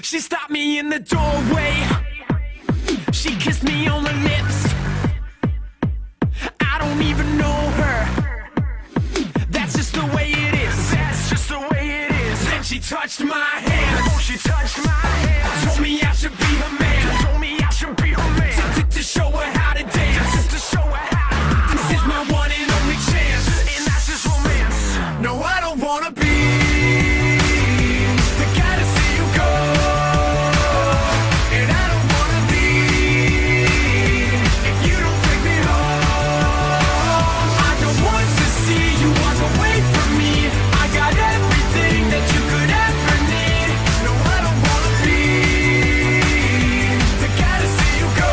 She stopped me in the doorway. She kissed me on the lips. I don't even know her. That's just the way it is. That's just the way it is. Then she touched my hands. Oh, she touched my hands. Told me I should be her man. Told me I should be her man. To show her how to dance. To show her how. This is my one and only chance. And that's just romance. No, I don't wanna be the guy to see you go. And I don't wanna be if you don't take me home. I don't want to see you walk away from me. I got everything that you could ever need. No, I don't wanna be the guy to see you go.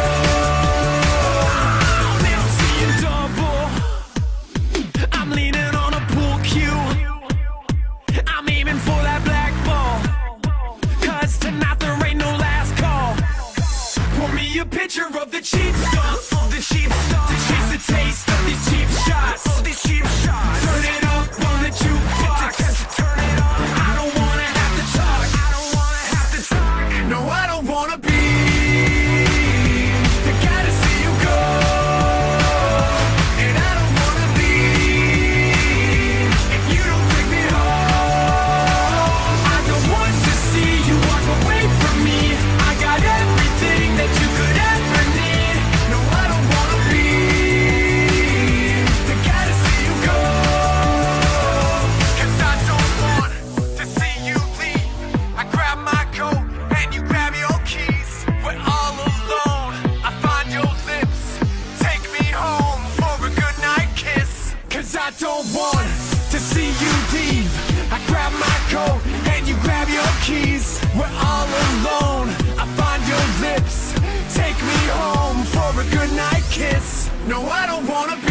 Now I'm seeing double. I'm leaning on a pool cue. I'm aiming for that black ball. Cause tonight there ain't no last call. Pour me a picture of the cheap stuff. Of the cheap stuff. To chase the taste of these cheap shots. Of these cheap shots. Turn it up on the jukebox. Turn it up. I don't wanna have to talk. I don't wanna have to talk. No, I don't wanna be the guy to see you go. And I don't wanna leave if you don't take me home. I don't want to see you walk away from me. I got everything that you could ever need. No, I don't wanna be the guy to see you go. Cause I don't want to see you leave. I grab my coat and you grab your keys. We're all alone. I find your lips. Take me home for a goodnight kiss. Cause I don't want to see you leave. I grab my coat and you grab your keys. We're all alone. I find your lips. Take me home for a goodnight kiss. No, I don't wanna be